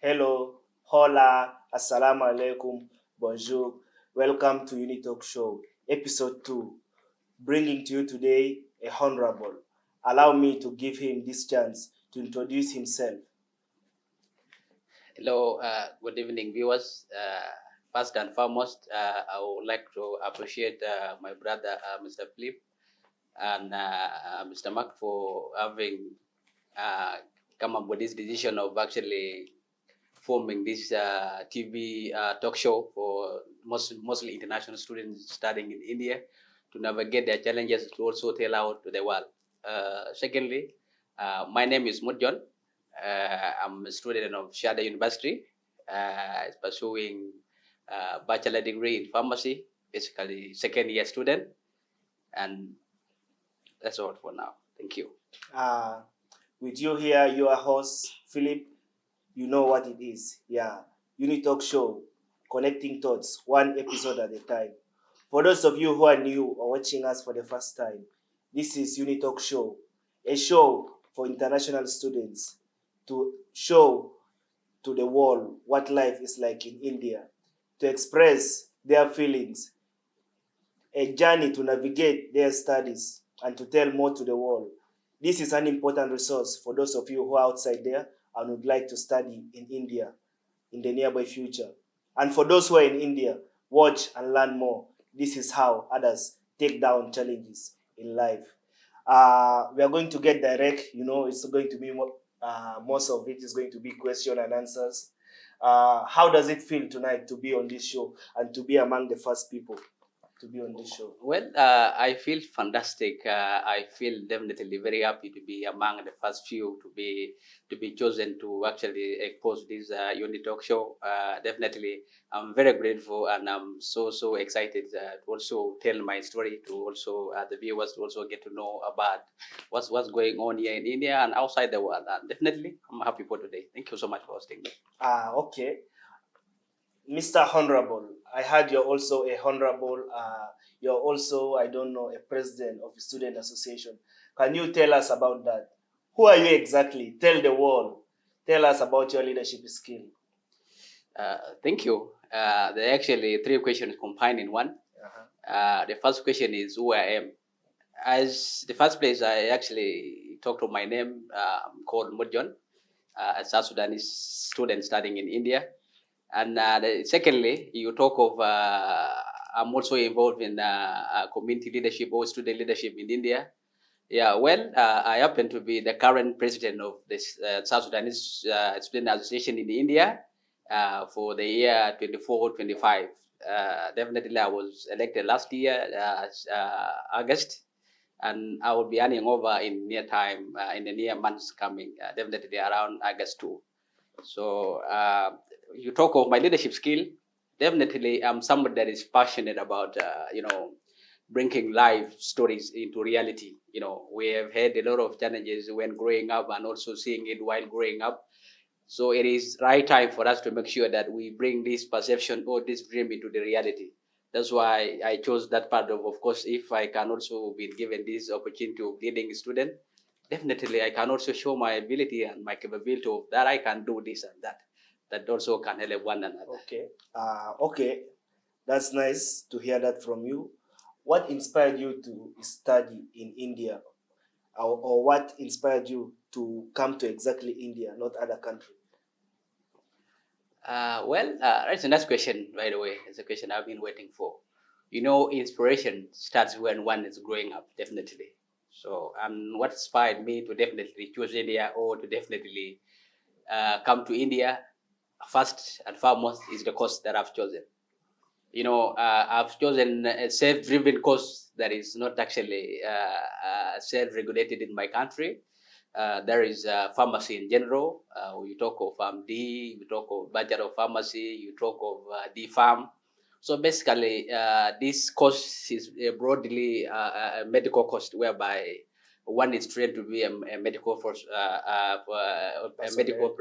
Hello, hola, assalamu alaikum, bonjour. Welcome to Unitalk Show, episode 2. Bringing to you today a honorable. Allow me to give him this chance to introduce himself. Hello, good evening, viewers. First and foremost, I would like to appreciate my brother, Mr. Philip, and Mr. Mark for having uh, come up with this decision of actually forming this TV talk show for mostly international students studying in India to navigate their challenges to also tell out to the world. Secondly, my name is Mut John. I'm a student of Shada University, pursuing bachelor degree in pharmacy, basically second year student, and that's all for now. Thank you. Uh, with you here, your host, Philip. You know what it is. Yeah, Unitalk Show, connecting thoughts, one episode at a time. For those of you who are new or watching us for the first time, this is Unitalk Show, a show for international students to show to the world what life is like in India, to express their feelings, a journey to navigate their studies, and to tell more to the world. This is an important resource for those of you who are outside there and would like to study in India in the nearby future. And for those who are in India, watch and learn more. This is how others take down challenges in life. We are going to get direct. It's going to be most of it is going to be question and answers. How does it feel tonight to be on this show and to be among the first people to be on this show? Well, I feel fantastic. I feel definitely very happy to be among the first few to be chosen to actually expose this Unity Talk show. Definitely, I'm very grateful and I'm so excited to also tell my story to also the viewers to also get to know about what's going on here in India and outside the world. And definitely, I'm happy for today. Thank you so much for hosting me. Okay. Mr. Honorable, I heard you're also a honorable. You're also, I don't know, a president of a student association. Can you tell us about that? Who are you exactly? Tell the world. Tell us about your leadership skill. Thank you. There are actually three questions combined in one. The first question is who I am. As the first place, I actually talked to my name. Called Mut John, a South Sudanese student studying in India. And secondly, you talk of I'm also involved in community leadership or student leadership in India. Yeah, well, I happen to be the current president of this South Sudanese Student Association in India for the year 24-25. Definitely, I was elected last year, August, and I will be handing over in near time, in the near months coming, definitely around August 2. So you talk of my leadership skill. Definitely, I'm somebody that is passionate about, bringing life stories into reality. We have had a lot of challenges when growing up and also seeing it while growing up. So it is right time for us to make sure that we bring this perception or this dream into the reality. That's why I chose that part of course, if I can also be given this opportunity of leading a student, definitely I can also show my ability and my capability of that I can do this and that. That also can help one another. Okay. That's nice to hear that from you. What inspired you to study in India, or what inspired you to come to exactly India, not other country? That's a nice question, by the way. It's a question I've been waiting for. Inspiration starts when one is growing up, definitely. So, what inspired me to definitely choose India or to definitely come to India, first and foremost, is the course that I've chosen. I've chosen a self-driven course that is not actually self-regulated in my country. There is pharmacy in general. You talk of D, you talk of Bachelor of Pharmacy, you talk of D Farm. So basically, this course is broadly a medical course whereby one is trained to be a medical a medical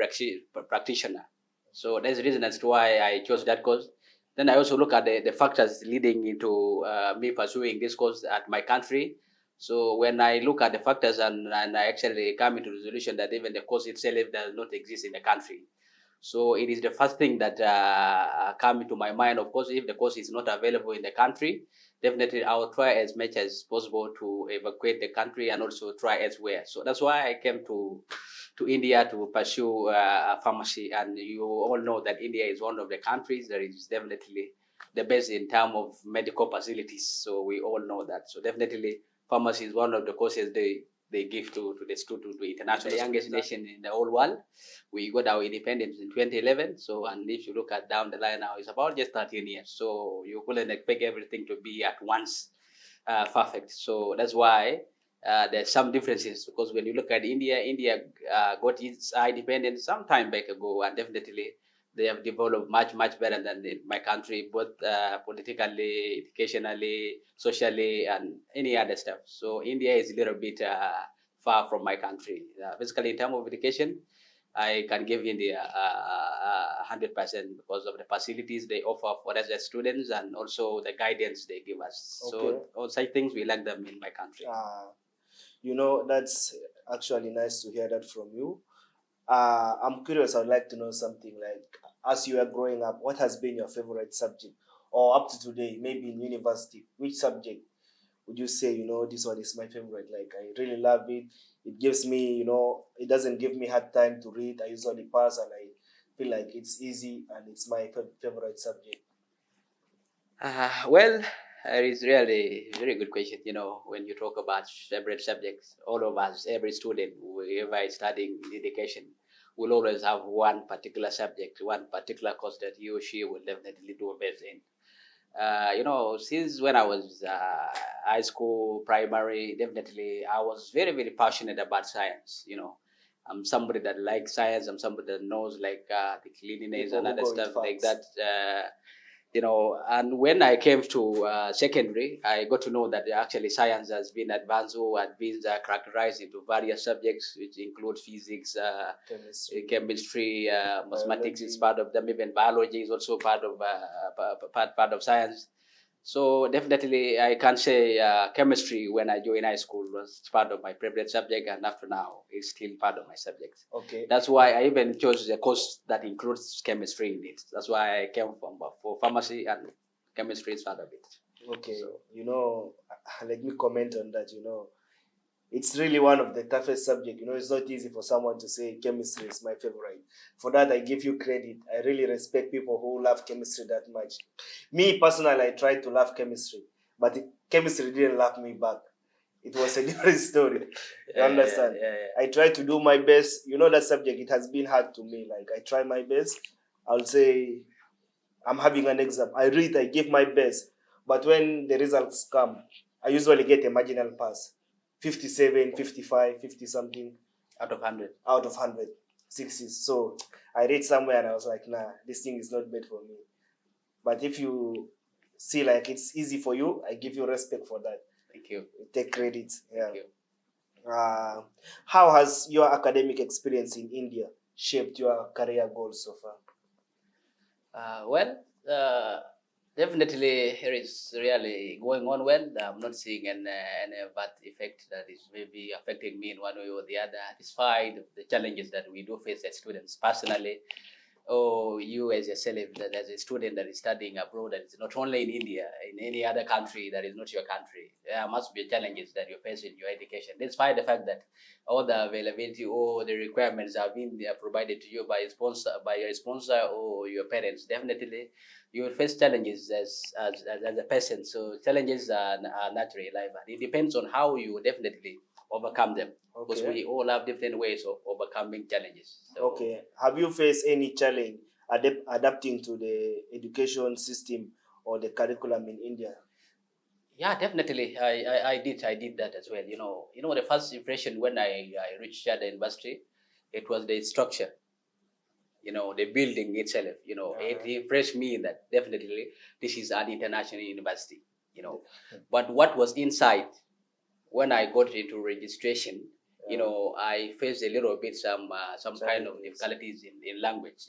practitioner. So that's the reason as to why I chose that course. Then I also look at the factors leading into me pursuing this course at my country. So when I look at the factors and I actually come into the resolution that even the course itself does not exist in the country. So it is the first thing that come into my mind. Of course, if the course is not available in the country, definitely I will try as much as possible to evacuate the country and also try elsewhere. So that's why I came to India to pursue pharmacy. And you all know that India is one of the countries that is definitely the best in terms of medical facilities. So we all know that. So definitely pharmacy is one of the courses they give to the student, to international, the youngest nation in the whole world. We got our independence in 2011. So, and if you look at down the line now, it's about just 13 years. So you couldn't expect everything to be at once perfect. So that's why there's some differences, because when you look at India got its independence some time back ago, and definitely they have developed much better than in my country, both politically, educationally, socially, and any other stuff. So India is a little bit far from my country. Basically, in terms of education, I can give India 100% because of the facilities they offer for us as students, and also the guidance they give us. Okay. So all such things we like them in my country. That's actually nice to hear that from you. I'm curious. I'd like to know something like, as you are growing up, what has been your favorite subject, or up to today, maybe in university, which subject would you say, this one is my favorite? Like, I really love it. It gives me, it doesn't give me hard time to read. I usually pass, and I feel like it's easy, and it's my favorite subject. Well, it is really a very good question. When you talk about favorite subjects, all of us, every student, whoever is studying education, will always have one particular subject, one particular course that he or she will definitely do best in. Since when I was high school, primary, definitely I was very passionate about science. I'm somebody that likes science. I'm somebody that knows like the cleanliness and other stuff like that. And when I came to secondary, I got to know that actually science has been advanced or has been characterized into various subjects, which include physics, chemistry, mathematics is part of them. Even biology is also part of part of science. So definitely, I can say chemistry when I joined high school was part of my favorite subject, and after now, it's still part of my subject. Okay. That's why I even chose a course that includes chemistry in it. That's why I came from for pharmacy, and chemistry is part of it. Okay. So, let me comment on that. It's really one of the toughest subjects. It's not easy for someone to say chemistry is my favorite. For that, I give you credit. I really respect people who love chemistry that much. Me personally, I tried to love chemistry, but chemistry didn't love me back. It was a different story. You understand? Yeah. I tried to do my best. That subject, it has been hard to me. Like, I try my best. I'll say I'm having an exam. I read, I give my best. But when the results come, I usually get a marginal pass. 57, 55, 50 something. Out of 100. Out of 100. 60s. So I read somewhere and I was like, nah, this thing is not made for me. But if you see like it's easy for you, I give you respect for that. Thank you. Take credit. Yeah. Thank you. How has your academic experience in India shaped your career goals so far? Definitely it is really going on well. I'm not seeing any bad effect that is maybe affecting me in one way or the other, despite the challenges that we do face as students. Personally, you as as a student that is studying abroad, that is not only in India, in any other country that is not your country, there must be challenges that you face in your education, despite the fact that all the availability or the requirements have been provided to you by your sponsor or your parents. Definitely, you will face challenges as a person. So challenges are naturally life, and it depends on how you definitely overcome them. Because we all have different ways of overcoming challenges. So, okay. Have you faced any challenge adapting to the education system or the curriculum in India? yeah, definitely. I did that as well. The first impression when I reached the university, it was the structure. The building itself. It impressed me that definitely this is an international university. But what was inside when I got into registration, I faced a little bit some kind of difficulties in language.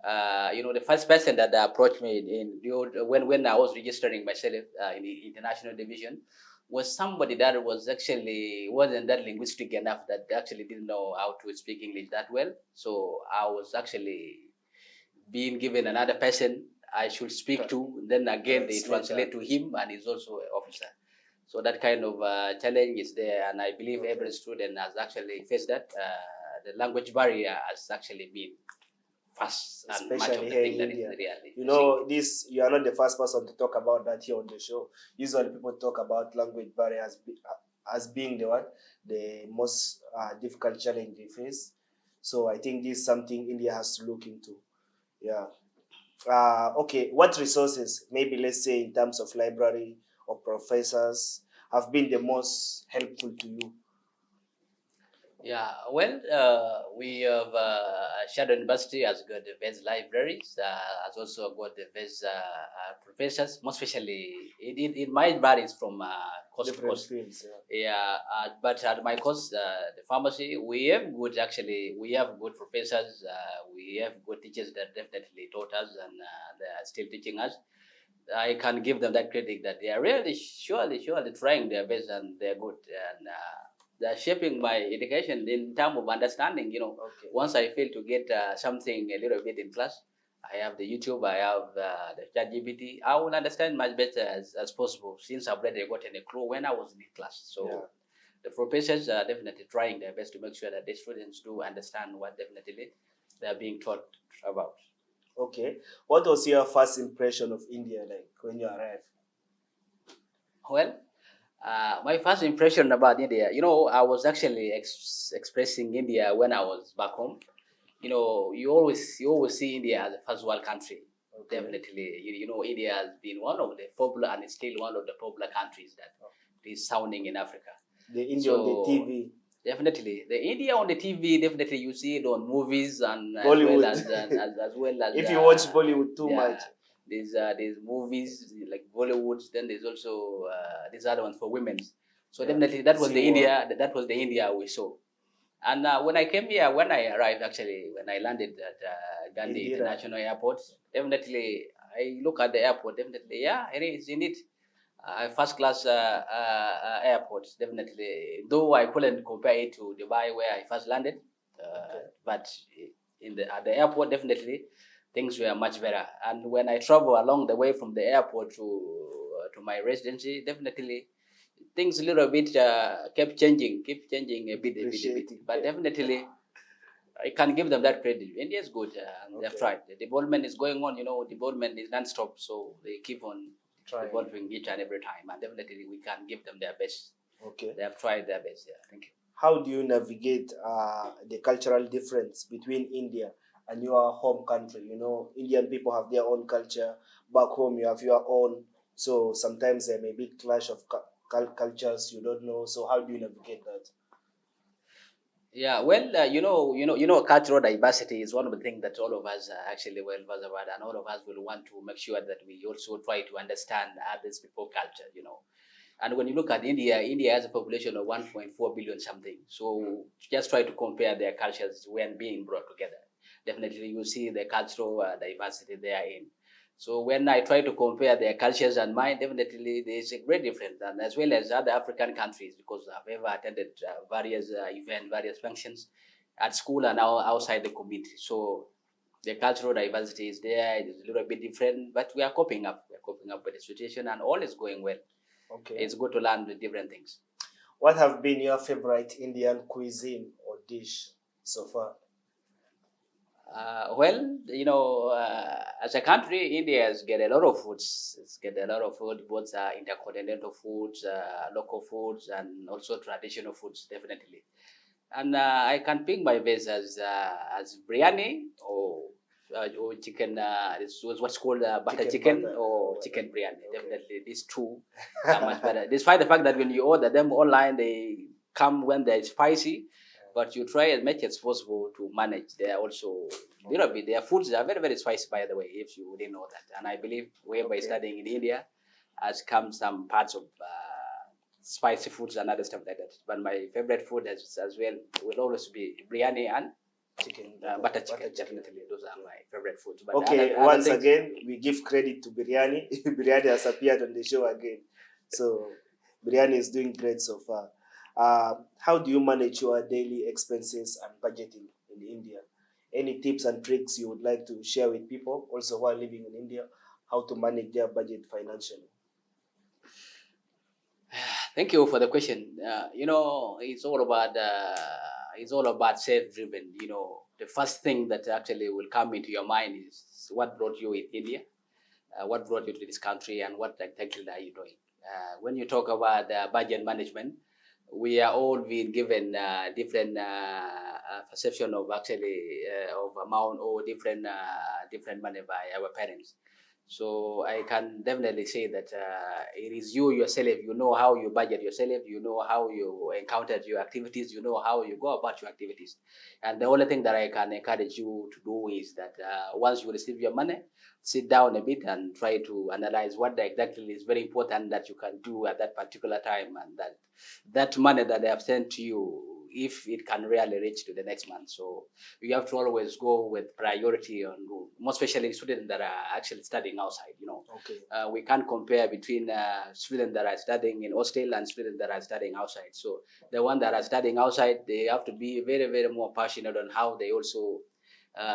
The first person that approached me when I was registering myself in the international division was somebody that wasn't that linguistic enough, that actually didn't know how to speak English that well. So I was actually being given another person I should speak to. Then again, they translate to him, and he's also an officer. So that kind of challenge is there, and I believe every student has actually faced that. The language barrier has actually been fast, and much of especially the here thing in that is India. really. You know, this you are not the first person to talk about that here on the show. Usually, people talk about language barrier as being the most difficult challenge they face. So I think this is something India has to look into. Yeah. Okay. What resources, maybe let's say in terms of library or professors, have been the most helpful to you? Yeah, well, we have Shadow University has got the best libraries, has also got the best professors, most especially it might varies from course to Different course. fields. Yeah. Yeah, but at my course, the pharmacy, we have we have good professors, we have good teachers that definitely taught us, and they are still teaching us. I can give them that credit that they are really surely trying their best, and they're good, and they're shaping my education in terms of understanding. Okay. Once I fail to get something a little bit in class, I have the YouTube, I have the ChatGPT. I will understand much better as possible, since I've already gotten a clue when I was in class. So Yeah. the professors are definitely trying their best to make sure that the students do understand what definitely they are being taught about. Okay. What was your first impression of India like when you arrived? Well, my first impression about India, I was actually expressing India when I was back home. You always see India as a first world country. Okay. Definitely, India has been one of the popular, and is still one of the popular countries that is sounding in Africa. The India on the TV. Definitely, the India on the TV. Definitely, you see it on movies, and Bollywood. as well as If you watch Bollywood too yeah, much. there's movies like Bollywood. Then there's also these other ones for women. So Yeah. definitely, that was the Zero. India. That was the India we saw. And when I came here, when I arrived, actually, when I landed at Gandhi Indira. International Airport, definitely I look at the airport. Definitely, yeah, it is indeed first class airport. Definitely, though I couldn't compare it to Dubai where I first landed, but at the airport, definitely things were much better. And when I travel along the way from the airport to my residency, definitely things a little bit keep changing a bit. But definitely, I can give them that credit. India is good. They've tried. The development is going on. Development is non-stop, so they keep on developing each and every time. And definitely, we can give them their best. Okay. They have tried their best. Yeah, thank you. How do you navigate the cultural difference between India and your home country? Indian people have their own culture. Back home, you have your own. So sometimes there may be clash of cultures you don't know. So how do you navigate that? Yeah, well, cultural diversity is one of the things that all of us are actually well versed about, and all of us will want to make sure that we also try to understand others people's culture. And when you look at India, India has a population of 1.4 billion something. So just try to compare their cultures when being brought together. Definitely, you see the cultural diversity they are in. So when I try to compare their cultures and mine, definitely there is a great difference, and as well as other African countries, because I've ever attended various events, various functions at school and outside the community. So the cultural diversity is there. It is a little bit different, but we are coping up. We are coping up with the situation, and all is going well. Okay. It's good to learn with different things. What have been your favorite Indian cuisine or dish so far? Well, as a country, India has get a lot of foods. It's get a lot of food, both intercontinental foods, local foods, and also traditional foods, definitely. And I can pick my best as biryani or chicken. This was what's called butter chicken or chicken biryani. Okay. Definitely, these two are much better. Despite the fact that when you order them online, they come when they're spicy, but you try as much as possible to manage. They are also their foods are very very spicy, by the way, if you didn't know that. And I believe whereby studying in India has come some parts of spicy foods and other stuff like that. But my favorite food as well will always be biryani and chicken, butter chicken. Definitely, those are my favorite foods. But okay, once again, we give credit to biryani. Biryani has appeared on the show again. So Biryani is doing great so far. How do you manage your daily expenses and budgeting in India? Any tips and tricks you would like to share with people also who are living in India, how to manage their budget financially? Thank you for the question. It's all about self-driven. The first thing that actually will come into your mind is what brought you in India, what brought you to this country, and what exactly are you doing. When you talk about budget management, we are all being given different perception of actually of amount or different money by our parents. So I can definitely say that it is you yourself. You know how you budget yourself. You know how you encounter your activities. You know how you go about your activities. And the only thing that I can encourage you to do is that once you receive your money, sit down a bit and try to analyze what exactly is very important that you can do at that particular time, and that money that they have sent to you, if it can really reach to the next month. So you have to always go with priority on, more especially students that are actually studying outside. Okay. We can't compare between students that are studying in hostel and students that are studying outside. So the one that are studying outside, they have to be very, very more passionate on how they also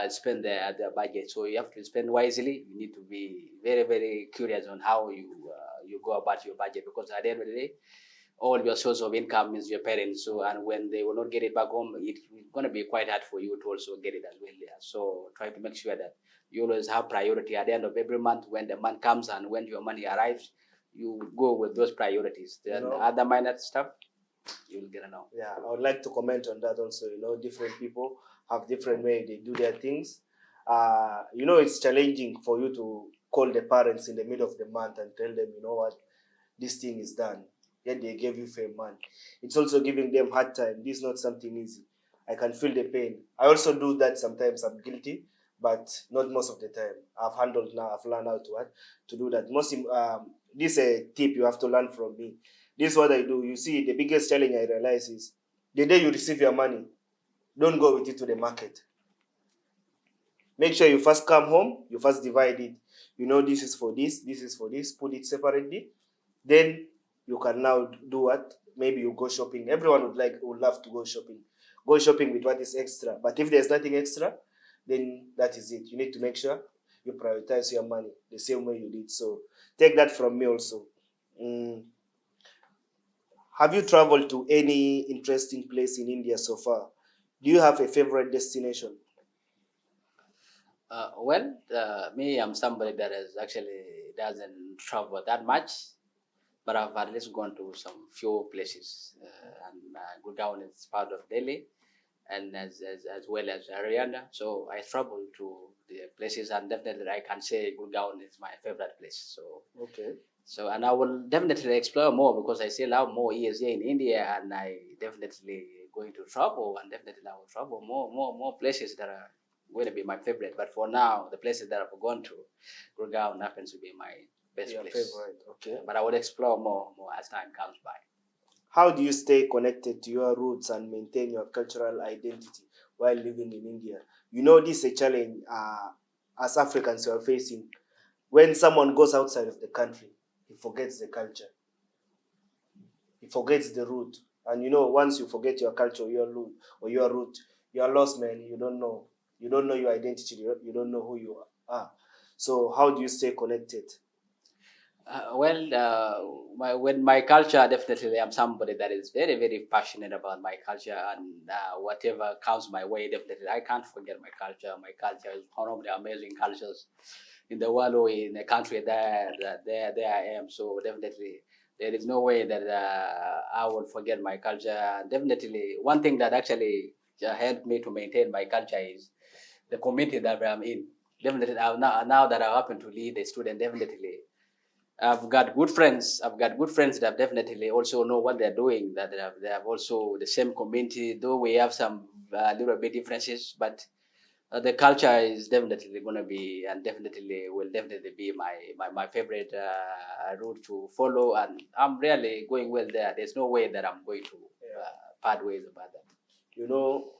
spend their budget. So you have to spend wisely. You need to be very, very curious on how you go about your budget, because at the end of the day, all your source of income is your parents. So, and when they will not get it back home, it's going to be quite hard for you to also get it as well there. So try to make sure that you always have priority at the end of every month. When the month comes and when your money arrives, you go with those priorities. Then other minor stuff, you will get to know. Yeah, I would like to comment on that also. Different people have different way they do their things. It's challenging for you to call the parents in the middle of the month and tell them, you know what, this thing is done. Yet they gave you for a month. It's also giving them hard time. This is not something easy. I can feel the pain. I also do that sometimes. I'm guilty, but not most of the time. I've handled now. I've learned how to do that. This is a tip you have to learn from me. This is what I do. You see, the biggest challenge I realize is the day you receive your money, don't go with it to the market. Make sure you first come home, you first divide it. This is for this is for this, put it separately. Then you can now do what? Maybe you go shopping. Everyone would love to go shopping. Go shopping with what is extra. But if there's nothing extra, then that is it. You need to make sure you prioritize your money the same way you did. So take that from me also. Mm. Have you traveled to any interesting place in India so far? Do you have a favorite destination? Me, I'm somebody that has actually doesn't travel that much, but I've at least gone to some few places. And Gurgaon is part of Delhi, and as well as Haryana. So I travel to the places, and definitely I can say Gurgaon is my favorite place. So Okay. so, and I will definitely explore more because I still have more years here in India, and I definitely going to travel, and definitely I will travel more places that are going to be my favorite. But for now, the places that I've gone to, Gurgaon happens to be my best Your place. favorite. Okay. But I will explore more as time comes by. How do you stay connected to your roots and maintain your cultural identity while living in India? This is a challenge as Africans we are facing. When someone goes outside of the country, he forgets the culture, he forgets the root. And once you forget your culture, your root, you are lost, man. You don't know your identity. You don't know who you are. So how do you stay connected? When my culture, definitely I'm somebody that is very, very passionate about my culture, and whatever comes my way, definitely I can't forget my culture. My culture is one of the amazing cultures in the world or in a country there I am. So definitely there is no way that I will forget my culture. Definitely one thing that actually helped me to maintain my culture is the community that I'm in. Definitely now that I happen to lead a student, definitely I've got good friends. I've got good friends that definitely also know what they're doing. That they have also the same community, though we have some little bit differences. But the culture is definitely going to be, and definitely will definitely be my favorite route to follow. And I'm really going well there. There's no way that I'm going to part ways about that. You know,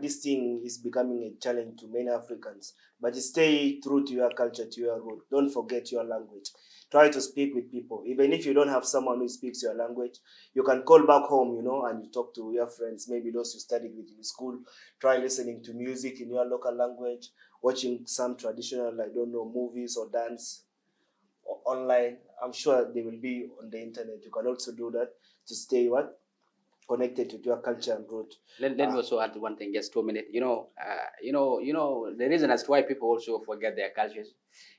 This thing is becoming a challenge to many Africans. But stay true to your culture, to your root. Don't forget your language. Try to speak with people. Even if you don't have someone who speaks your language, you can call back home, and you talk to your friends, maybe those you studied with in school. Try listening to music in your local language, watching some traditional, I don't know, movies or dance online. I'm sure they will be on the internet. You can also do that to stay connected to your culture and root. Let me also add one thing, just 2 minutes. The reason as to why people also forget their cultures,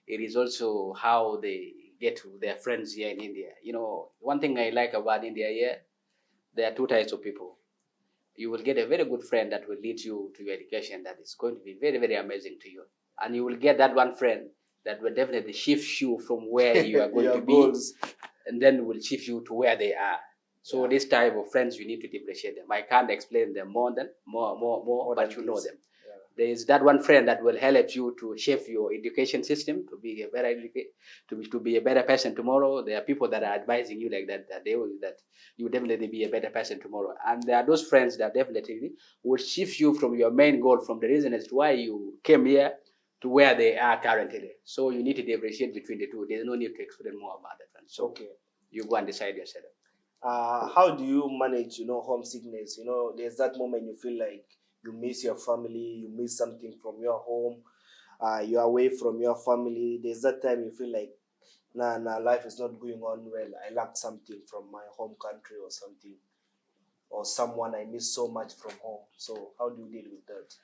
it is also how they get to their friends here in India. One thing I like about India here, there are two types of people. You will get a very good friend that will lead you to your education that is going to be very, very amazing to you. And you will get that one friend that will definitely shift you from where you are going Your to goals. be, and then will shift you to where they are. So this type of friends, you need to differentiate them. I can't explain them more, but you know them. Yeah. There is that one friend that will help you to shape your education system to be a better to be a better person tomorrow. There are people that are advising you like that that you definitely be a better person tomorrow. And there are those friends that definitely will shift you from your main goal, from the reason as to why you came here to where they are currently. So you need to differentiate between the two. There's no need to explain more about that one. So Okay. you go and decide yourself. How do you manage, homesickness? There's that moment you feel like you miss your family, you miss something from your home, you're away from your family. There's that time you feel like, nah, life is not going on well. I lack something from my home country or something, or someone I miss so much from home. So how do you deal with that?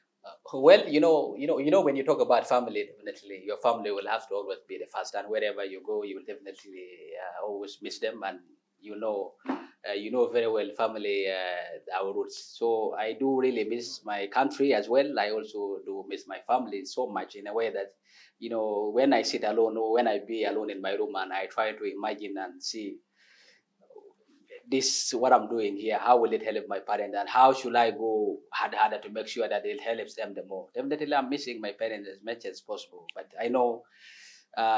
Well, when you talk about family, definitely your family will have to always be the first, and wherever you go, you will definitely always miss them, and very well family, our roots. So I do really miss my country as well. I also do miss my family so much in a way that, when I sit alone or when I be alone in my room and I try to imagine and see this what I'm doing here, how will it help my parents, and how should I go harder to make sure that it helps them the more. Definitely, I'm missing my parents as much as possible, but I know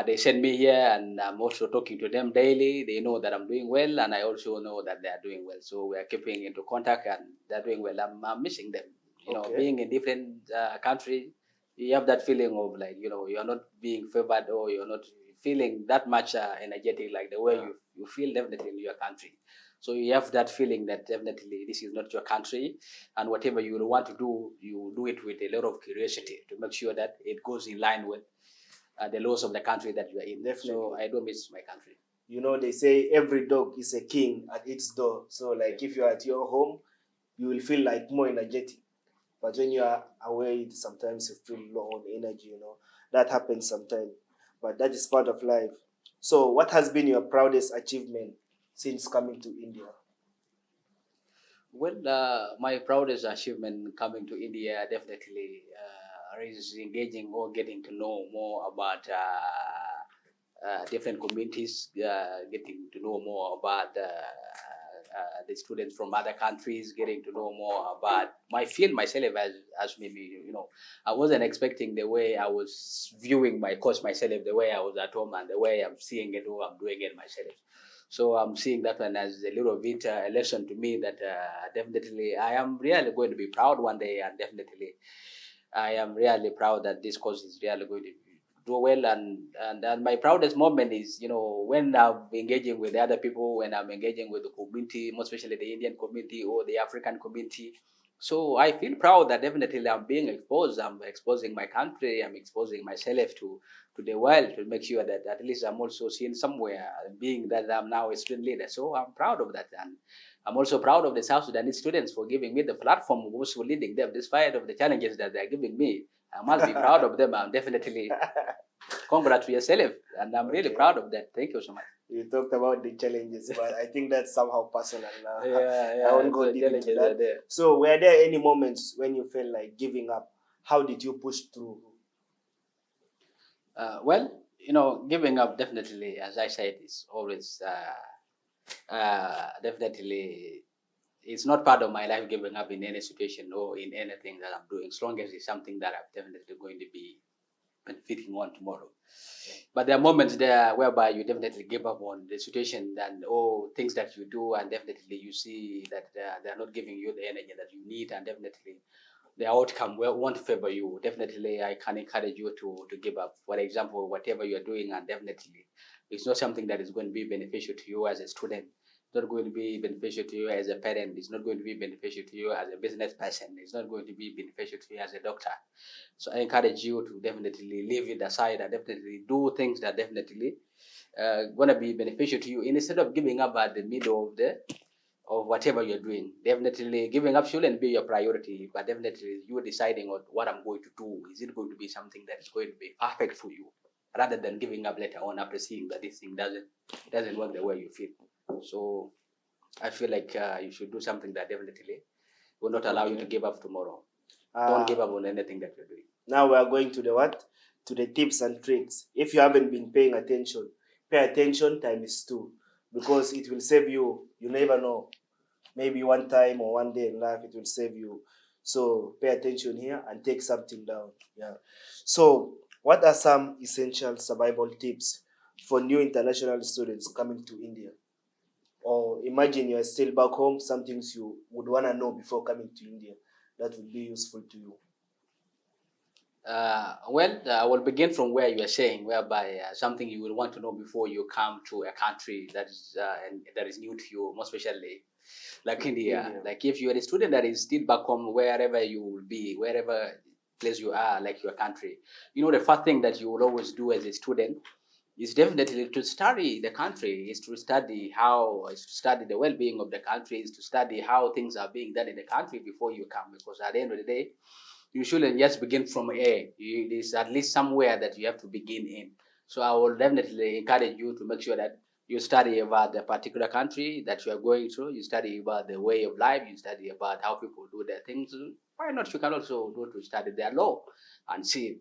they send me here, and I'm also talking to them daily. They know that I'm doing well, and I also know that they are doing well. So we are keeping into contact, and they're doing well. I'm missing them. Okay. Being in different country, you have that feeling of like you are not being favored, or you're not feeling that much energetic like the way you feel definitely in your country. So you have that feeling that definitely this is not your country, and whatever you want to do, you do it with a lot of curiosity to make sure that it goes in line with the laws of the country that you are in. Definitely. So I do miss my country. They say every dog is a king at its door. So, like, if you're at your home, you will feel like more energetic. But when you are away, sometimes you feel low on energy. That happens sometimes. But that is part of life. So, what has been your proudest achievement since coming to India? Well, my proudest achievement coming to India definitely is engaging or getting to know more about different communities, getting to know more about the students from other countries, getting to know more about my field myself as maybe, I wasn't expecting the way I was viewing my course myself, the way I was at home and the way I'm seeing it, or I'm doing it myself. So I'm seeing that one as a little bit a lesson to me that definitely I am really going to be proud one day, and definitely I am really proud that this course is really going to do well. And my proudest moment is, when I'm engaging with the other people, when I'm engaging with the community, most especially the Indian community or the African community. So I feel proud that definitely I'm being exposed. I'm exposing my country. I'm exposing myself to the world to make sure that at least I'm also seen somewhere, being that I'm now a student leader. So I'm proud of that. And I'm also proud of the South Sudanese students for giving me the platform of also leading them, despite of the challenges that they're giving me. I must be proud of them. I'm definitely congrats to yourself, and I'm really proud of that. Thank you so much. You talked about the challenges, but I think that's somehow personal. Yeah, I won't go the deep into challenges that. are there. So, were there any moments when you felt like giving up? How did you push through? Well, giving up definitely, as I said, is always definitely. It's not part of my life giving up in any situation or in anything that I'm doing, as long as it's something that I'm definitely going to be benefiting on tomorrow. But there are moments there whereby you definitely give up on the situation and things that you do, and definitely you see that they're not giving you the energy that you need, and definitely the outcome won't favor you, definitely I can encourage you to give up. For example, whatever you're doing, and definitely it's not something that is going to be beneficial to you as a student. It's not going to be beneficial to you as a parent. It's not going to be beneficial to you as a business person. It's not going to be beneficial to you as a doctor. So I encourage you to definitely leave it aside and definitely do things that definitely gonna be beneficial to you, instead of giving up at the middle of whatever you're doing. Definitely giving up shouldn't be your priority, but definitely you deciding on what I'm going to do. Is it going to be something that is going to be perfect for you, rather than giving up later on after seeing that this thing doesn't work the way you feel. So I feel like you should do something that definitely will not allow you to give up tomorrow. Don't give up on anything that you're doing. Now we are going to the what? To the tips and tricks. If you haven't been paying attention, pay attention times 2, because it will save you. You never know. Maybe one time or one day in life it will save you. So pay attention here and take something down. Yeah. So what are some essential survival tips for new international students coming to India? Or imagine you are still back home, some things you would want to know before coming to India that would be useful to you. I will begin from where you are saying, whereby something you will want to know before you come to a country that is new to you, most especially like India. Like if you are a student that is still back home, wherever you will be, wherever place you are, like your country, the first thing that you will always do as a student is definitely to study the country, is to study the well-being of the country, is to study how things are being done in the country before you come. Because at the end of the day, you shouldn't just begin from A. There's at least somewhere that you have to begin in. So I will definitely encourage you to make sure that you study about the particular country that you are going through. You study about the way of life. You study about how people do their things. Why not? You can also go to study their law and see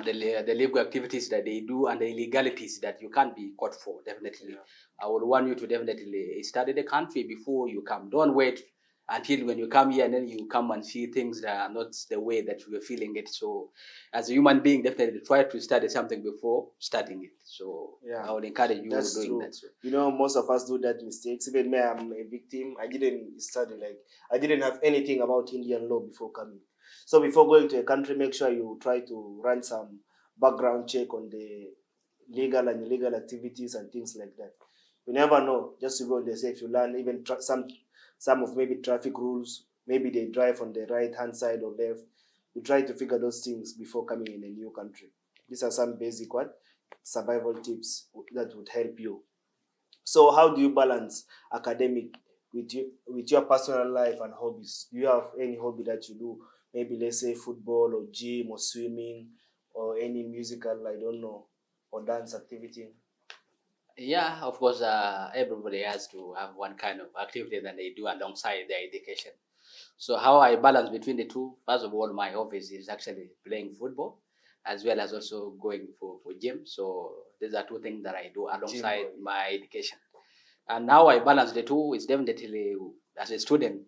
the legal activities that they do and the illegalities that you can't be caught for. Definitely, I would want you to definitely study the country before you come. Don't wait until when you come here and then you come and see things that are not the way that you are feeling it. So as a human being, definitely try to study something before starting it. So I would encourage you doing that. So Most of us do that mistakes. Even me, I'm a victim. I didn't study, like I didn't have anything about Indian law before coming. So before going to a country, make sure you try to run some background check on the legal and illegal activities and things like that. You never know. Just to go there, say if you learn even some of maybe traffic rules, maybe they drive on the right hand side or left. You try to figure those things before coming in a new country. These are some basic survival tips that would help you. So how do you balance academic with your personal life and hobbies? Do you have any hobby that you do? Maybe let's say football or gym or swimming or any musical, I don't know, or dance activity? yeah, of course, everybody has to have one kind of activity that they do alongside their education. So how I balance between the two, first of all, my hobbies is actually playing football as well as also going for gym. So these are two things that I do alongside my education. And how I balance the two is definitely, as a student,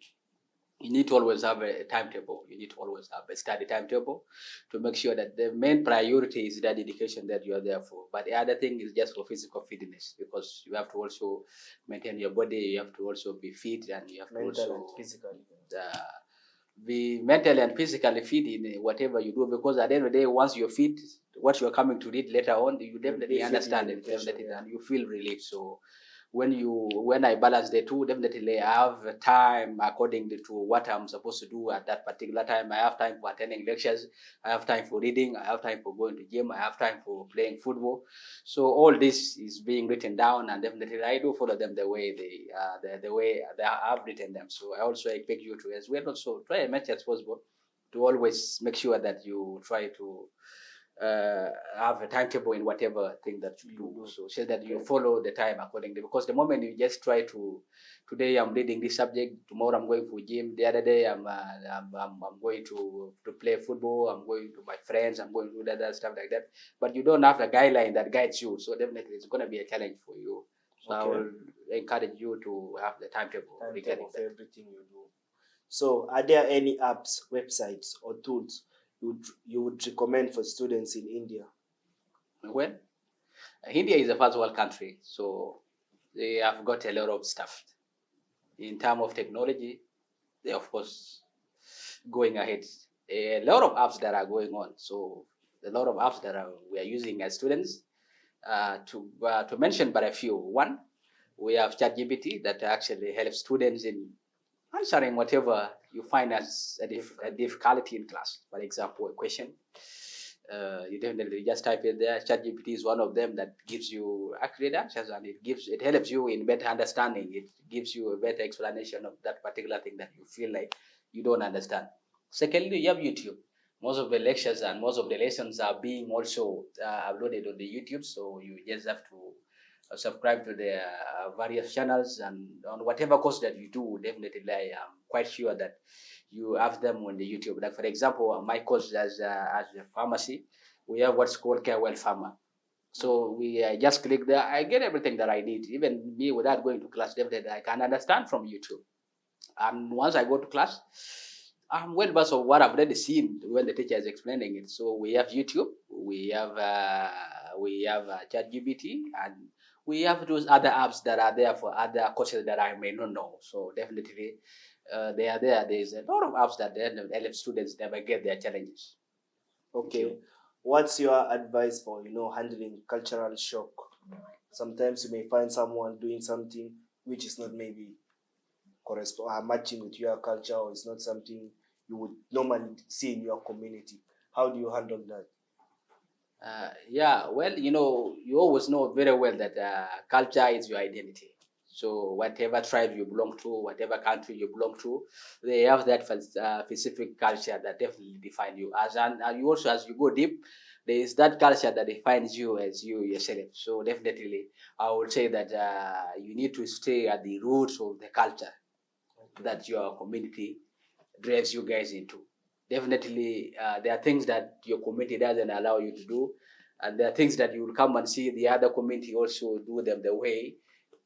you need to always have a timetable. You need to always have a study timetable to make sure that the main priority is that education that you are there for. But the other thing is just for physical fitness, because you have to also maintain your body. You have to also be fit, and you have to also be mentally and physically fit in whatever you do. Because at the end of the day, once you're fit, what you're coming to read later on, you definitely understand it, definitely, and you feel relief. So when I balance the two, definitely I have time according to what I'm supposed to do at that particular time. I have time for attending lectures, I have time for reading, I have time for going to gym, I have time for playing football. So all this is being written down, and definitely I do follow them the way the way they have written them. So I also expect you to as well also try as much as possible to always make sure that you try to have a timetable in whatever thing that you do. So that you follow the time accordingly. Because the moment you just try to, today I'm reading this subject, tomorrow I'm going for gym, the other day I'm going to play football, I'm going to my friends, I'm going to do that stuff like that. But you don't have the guideline that guides you, so definitely it's going to be a challenge for you. So I will encourage you to have the timetable regarding for everything you do. So are there any apps, websites, or tools you would recommend for students in India? Well, India is a first world country, so they have got a lot of stuff. In terms of technology, they of course going ahead. A lot of apps that are going on. So a lot of apps that we are using as students. To mention but a few. One, we have ChatGPT that actually helps students in answering whatever you find as a difficulty in class. For example, a question. You definitely just type it there. ChatGPT is one of them that gives you accurate answers, and it helps you in better understanding. It gives you a better explanation of that particular thing that you feel like you don't understand. Secondly, you have YouTube. Most of the lectures and most of the lessons are being also uploaded on the YouTube, so you just have to subscribe to the various channels, and on whatever course that you do, definitely I am quite sure that you have them on the YouTube. Like for example, my course as a pharmacy, we have what's called Care Well Pharma. So I just click there, I get everything that I need. Even me, without going to class, definitely I can understand from YouTube. And once I go to class, I'm well versed of what I've already seen when the teacher is explaining it. So we have YouTube, we have ChatGPT, and we have those other apps that are there for other courses that I may not know. So definitely, they are there. There's a lot of apps that help students navigate their challenges. Okay. What's your advice for handling cultural shock? Sometimes you may find someone doing something which is not maybe matching with your culture, or it's not something you would normally see in your community. How do you handle that? Yeah, well, you always know very well that culture is your identity. So whatever tribe you belong to, whatever country you belong to, they have that specific culture that definitely define you. And you also, as you go deep, there is that culture that defines you as you yourself. So definitely, I would say that you need to stay at the roots of the culture that your community drives you guys into. Definitely, there are things that your community doesn't allow you to do, and there are things that you will come and see the other community also do them the way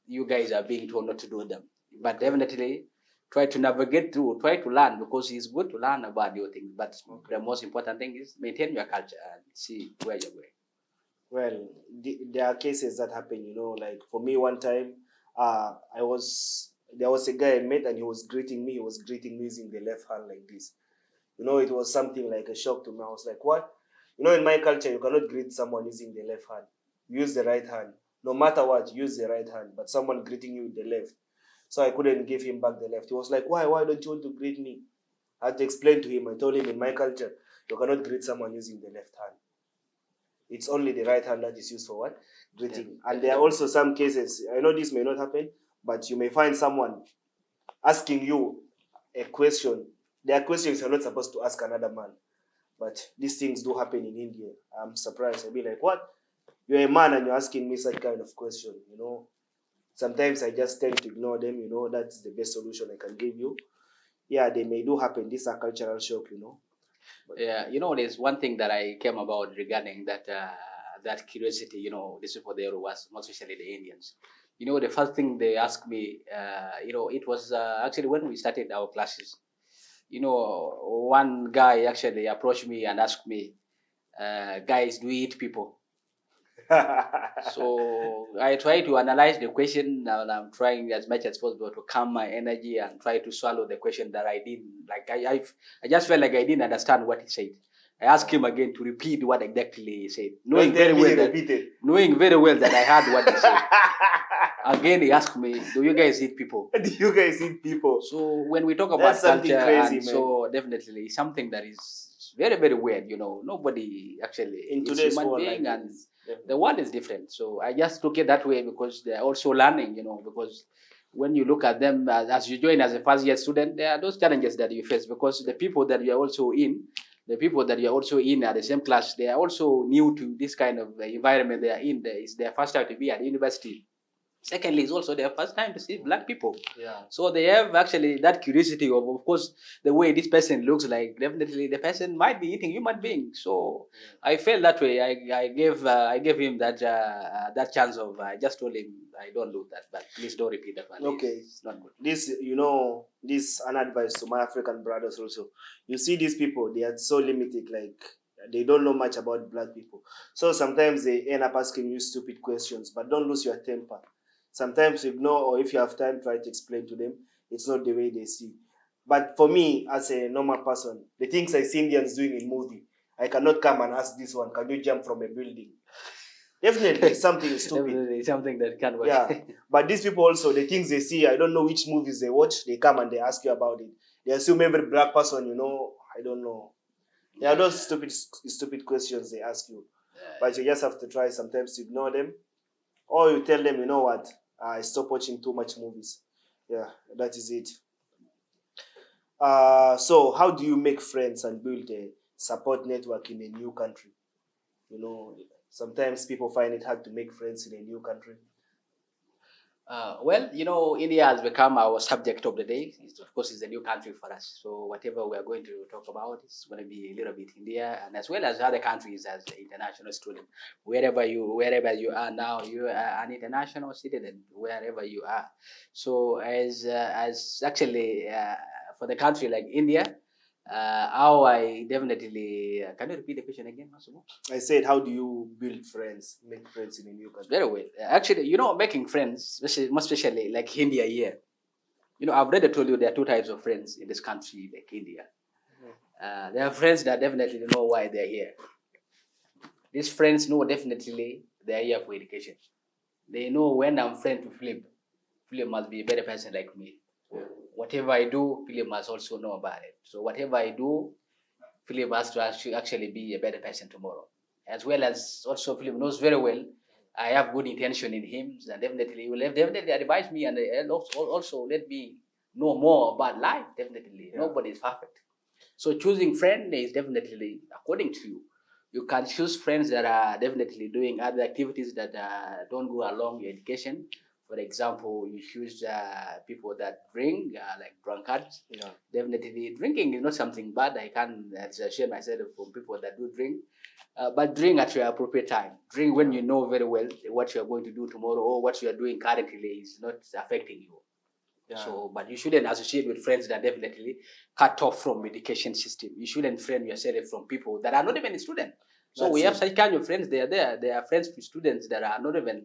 you guys are being told not to do them. But definitely, try to navigate through, try to learn, because it's good to learn about your things. But the most important thing is maintain your culture and see where you're going. Well, there are cases that happen, like for me one time, there was a guy I met and he was greeting me. He was greeting me using the left hand like this. It was something like a shock to me. I was like, what? In my culture, you cannot greet someone using the left hand. Use the right hand. No matter what, use the right hand. But someone greeting you with the left. So I couldn't give him back the left. He was like, why? Why don't you want to greet me? I had to explain to him. I told him in my culture, you cannot greet someone using the left hand. It's only the right hand that is used for what? Greeting. And there are also some cases, I know this may not happen, but you may find someone asking you a question. There are questions you're not supposed to ask another man. But these things do happen in India. I'm surprised. I'll be like, what? You're a man and you're asking me such kind of question, Sometimes I just tend to ignore them, that's the best solution I can give you. Yeah, they may do happen. These are cultural shock. Yeah, there's one thing that I came about regarding that curiosity. This is for the Yoruba's, most especially the Indians. The first thing they asked me, it was actually when we started our classes. One guy actually approached me and asked me, "Guys, do we eat people?" So I try to analyze the question, and I'm trying as much as possible to calm my energy and try to swallow the question that I didn't like. I just felt like I didn't understand what he said. I asked him again to repeat what exactly he said, knowing very well that I heard what he said. Again, he asked me, "Do you guys eat people?" Do you guys eat people? So when we talk about That's something culture, crazy, and man. so definitely something that is very, very weird. Nobody actually In is today's human world, being, like and this. the world is different. So I just took it that way because they're also learning. Because when you look at them as you join as a first year student, there are those challenges that you face, because the people that you are also in. The people that you are also in at the same class, they are also new to this kind of environment they are in. It's their first time to be at university. Secondly, it's also their first time to see black people. Yeah. So they have actually that curiosity of course, the way this person looks like. Definitely, the person might be eating human beings. So I felt that way. I gave him that chance of. I just told him I don't do that, but please don't repeat that one. Okay. It's not good. This an advice to my African brothers also. You see these people, they are so limited, like they don't know much about black people. So sometimes they end up asking you stupid questions, but don't lose your temper. Sometimes ignore, or if you have time, try to explain to them. It's not the way they see. But for me, as a normal person, the things I see Indians doing in movie, I cannot come and ask this one, can you jump from a building? Definitely something stupid. Definitely something that can't work. Yeah. But these people also, the things they see, I don't know which movies they watch, they come and they ask you about it. They assume every black person, I don't know. There are those stupid questions they ask you. But you just have to try sometimes to ignore them. Or you tell them, you know what, I stop watching too much movies. Yeah, that is it. So how do you make friends and build a support network in a new country? Sometimes people find it hard to make friends in a new country. Well, India has become our subject of the day. Of course, it's a new country for us. So whatever we are going to talk about is going to be a little bit India, and as well as other countries as an international student. Wherever you are now, you are an international citizen. Wherever you are. So as actually for the country like India, how I definitely can you repeat the question again, Masumo? I said, how do you build friends, make friends in a new country? Very well. Actually, making friends, most especially like India here. I've already told you there are two types of friends in this country, like India. There are friends that definitely know why they're here. These friends know definitely they're here for education. They know when I'm friend to Philip must be a better person like me. Whatever I do, Philip must also know about it. So whatever I do, Philip has to actually be a better person tomorrow. As well as also Philip knows very well I have good intention in him, and definitely he will definitely advise me and also let me know more about life. Definitely, nobody is perfect. So choosing friend is definitely according to you. You can choose friends that are definitely doing other activities that don't go along your education. For example, you choose people that drink, like drunkards. Yeah. Definitely, drinking is not something bad. I can't share myself from people that do drink. But drink at your appropriate time. Drink when you know very well what you are going to do tomorrow or what you are doing currently is not affecting you. Yeah. So, but you shouldn't associate with friends that definitely cut off from education system. You shouldn't friend yourself from people that are not even students. So we have such kind of friends. They are there. They are friends with students that are not even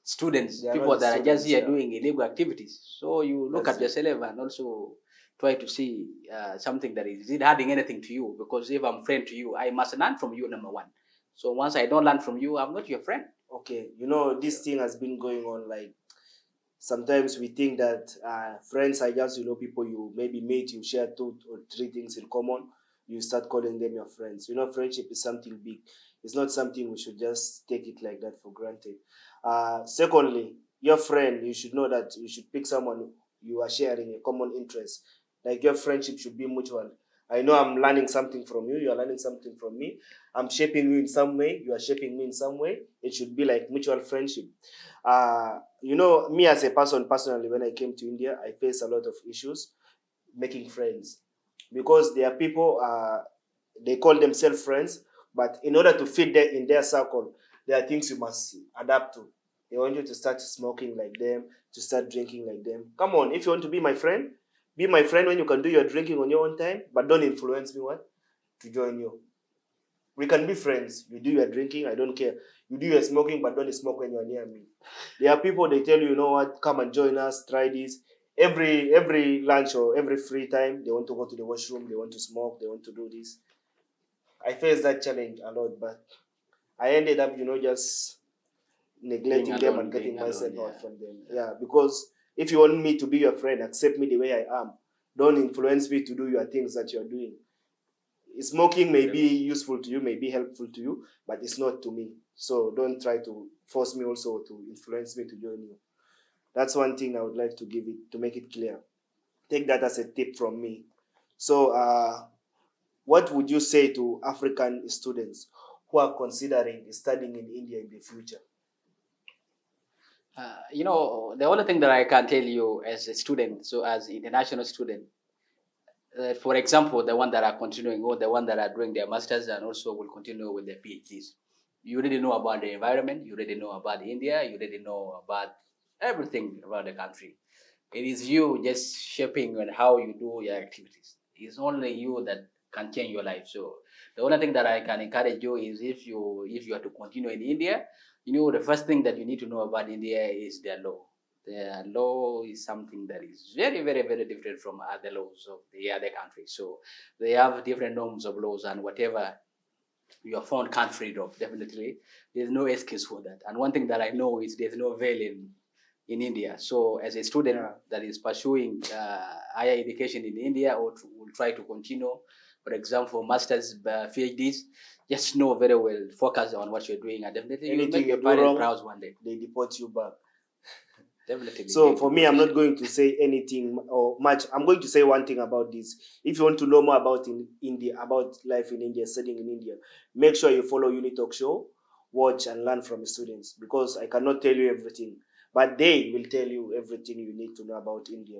students. People that are just here doing illegal activities. So you look at yourself and also try to see something that is it adding anything to you. Because if I'm friend to you, I must learn from you, number one. So once I don't learn from you, I'm not your friend. Okay, this thing has been going on. Like sometimes we think that friends are just people you maybe meet, you share 2 or 3 things in common, you start calling them your friends. Friendship is something big. It's not something we should just take it like that for granted. Secondly, your friend, you should know that you should pick someone you are sharing a common interest. Like your friendship should be mutual. I know I'm learning something from you, you are learning something from me. I'm shaping you in some way, you are shaping me in some way. It should be like mutual friendship. Me as a person, personally, when I came to India, I faced a lot of issues making friends because there are people, they call themselves friends, but in order to fit them in their circle, there are things you must adapt to. They want you to start smoking like them, to start drinking like them. Come on, if you want to be my friend when you can do your drinking on your own time, but don't influence me to join you. We can be friends. You do your drinking, I don't care. You do your smoking, but don't smoke when you're near me. There are people, they tell you, you know what, come and join us, try this. Every lunch or every free time, they want to go to the washroom, they want to smoke, they want to do this. I faced that challenge a lot, but I ended up, just neglecting them and getting myself out from them. Yeah, because if you want me to be your friend, accept me the way I am. Don't influence me to do your things that you're doing. Smoking may be useful to you, may be helpful to you, but it's not to me. So don't try to force me also to influence me to join you. That's one thing I would like to to make it clear. Take that as a tip from me. So what would you say to African students who are considering studying in India in the future? The only thing that I can tell you as a student, so as international student, for example, the one that are continuing or the one that are doing their masters and also will continue with their PhDs. You already know about the environment. You already know about India. You already know about everything about the country. It is you just shaping on how you do your activities. It's only you that can change your life. So the only thing that I can encourage you is if you are to continue in India, the first thing that you need to know about India is their law. their law is something that is very, very, very different from other laws of the other countries. So they have different norms of laws, and whatever you are found can't rid of, definitely there's no excuse for that. And one thing that I know is there's no veil in India. So as a student that is pursuing higher education in India or will try to continue, for example, masters, PhDs, just know very well, focus on what you're doing, and definitely you'll make your parents proud one day. They deport you back. Definitely. So for me, I'm not going to say anything or much. I'm going to say one thing about this. If you want to know more about in India, about life in India, studying in India, make sure you follow Unitalk show, watch and learn from the students, because I cannot tell you everything, but they will tell you everything you need to know about India.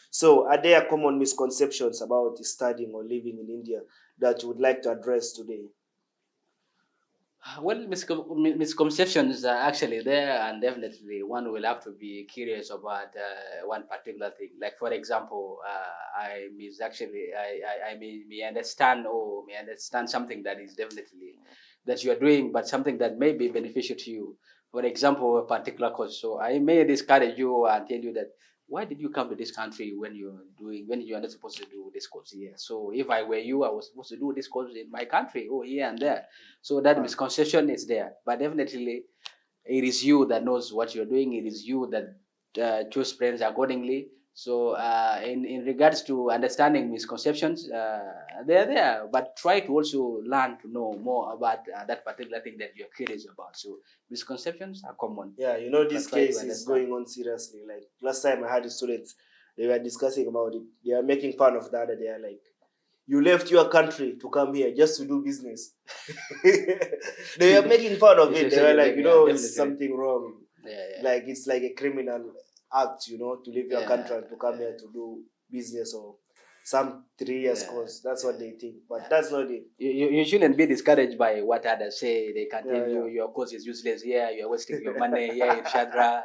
So are there common misconceptions about studying or living in India that you would like to address today? Well, misconceptions are actually there, and definitely one will have to be curious about one particular thing. Like, for example, I may understand or may understand something that is definitely that you are doing, but something that may be beneficial to you. For example, a particular course. So I may discourage you and tell you that why did you come to this country when you are not supposed to do this course here? So if I were you, I was supposed to do this course in my country or here and there. So that misconception is there, but definitely it is you that knows what you're doing. It is you that choose plans accordingly. So in regards to understanding misconceptions, they're there, but try to also learn to know more about that particular thing that you're curious about. So misconceptions are common. Yeah, this case is going on seriously. Like last time I had the students, they were discussing about it. They are making fun of that. They are like, you left your country to come here just to do business. They are making fun of it. They were like, it's something wrong. Like it's like a criminal act, to leave your country and to come here to do business or some 3 years course. That's what they think, but that's not it. You shouldn't be discouraged by what others say. They can tell you your course is useless here, you're wasting your money here in Shadra,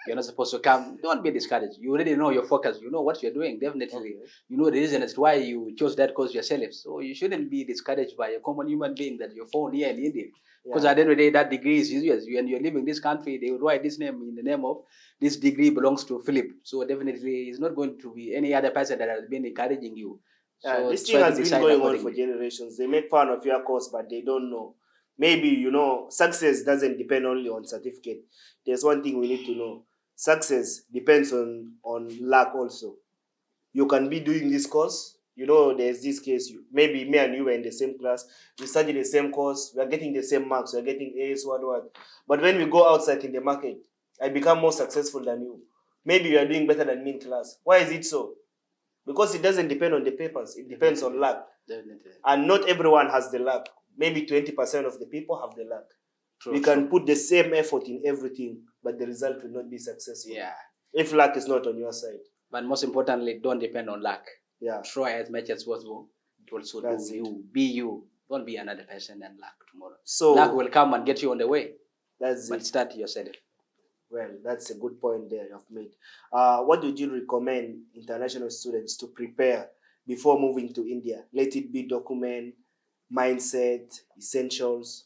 you're not supposed to come. Don't be discouraged. You already know your focus. You know what you're doing, definitely. You know the reason as to why you chose that course yourself. So you shouldn't be discouraged by a common human being that you're found here in India. Because at the end of the day, that degree is useless. When you're living this country, they would write this name in the name of this degree belongs to Philip. So definitely it's not going to be any other person that has been encouraging you. So this thing has been going on for generations. They make fun of your course, but they don't know. Maybe, success doesn't depend only on certificate. There's one thing we need to know. Success depends on luck also. You can be doing this course. There's this case. Maybe me and you were in the same class. We studied the same course. We are getting the same marks. We are getting A's, what. But when we go outside in the market, I become more successful than you. Maybe you are doing better than me in class. Why is it so? Because it doesn't depend on the papers. It depends on luck. Definitely. And not everyone has the luck. Maybe 20% of the people have the luck. We can put the same effort in everything, but the result will not be successful. Yeah. If luck is not on your side. But most importantly, don't depend on luck. Yeah. Try as much as possible to also do you. Be you. Don't be another person and luck tomorrow. So luck will come and get you on the way. But start yourself. Well, that's a good point there you've made. What would you recommend international students to prepare before moving to India? Let it be document, mindset, essentials.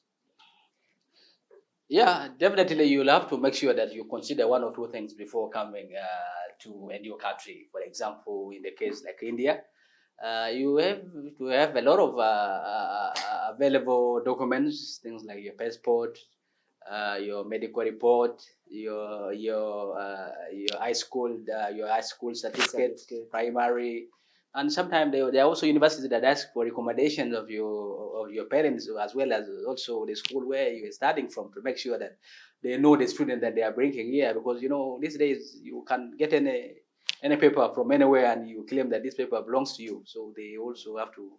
Yeah, definitely you'll have to make sure that you consider one or two things before coming to a new country. For example, in the case like India, you have to have a lot of available documents, things like your passport, your medical report, your high school certificate, primary, and sometimes there are also universities that ask for recommendations of your parents as well as also the school where you are studying from to make sure that they know the student that they are bringing here, because these days you can get any paper from anywhere and you claim that this paper belongs to you. So they also have to